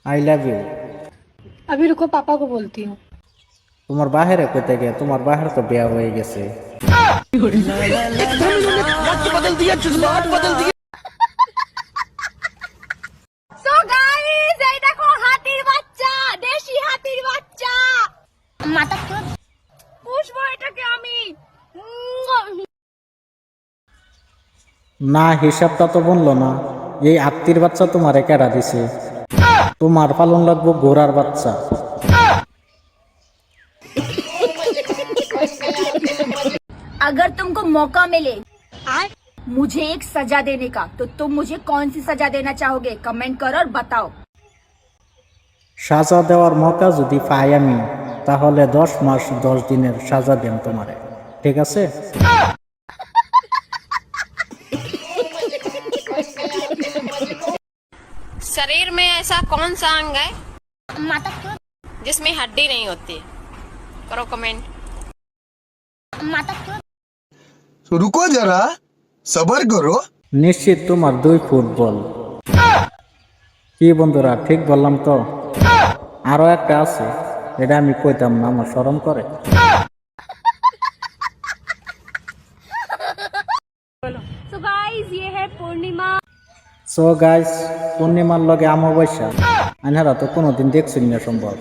I love you. अभी रुको पापा को बोलती हूँ। তোমার বাহিরে কইতে গে, তোমার বাহির তো বিয়া হয়ে গেছে। So guys, এই দেখো হাতির বাচ্চা, দেশি হাতির বাচ্চা। মাথা পুষবো এটাকে আমি। না, হিসাবটা তো বললো না। এই আত্মীর বাচ্চা তোমারে কেডা দিছে? তোমার পালন লাগবো ঘোড়ার বাচ্চা। अगर तुमको मौका मिले मुझे एक सजा देने का तो तुम मुझे कौन सी सजा देना चाहोगे? कमेंट करो और बताओ। সাজা দেওয়ার মৌকা যদি পাই আমি, তাহলে 10 মাস 10 দিনের সাজা দেন তোমারে, ঠিক আছে? शरीर में ऐसा कौन सा अंग है जिसमें हड्डी नहीं होती? करो कमेंट। तो रुको जरा, सबर करो। নিশ্চিত তোমার 2 ফুটবল। কি বন্ধুরা, ঠিক বললাম তো? আরো একটা আছে, এটা আমি কইতাম না, আমার শরম করে। So guys, ये है पूर्णिमा। সো গাইস, পূর্ণিমার লগে অমাবস্যা আনহারা তো কোনোদিন দেখছেন না সম্ভব।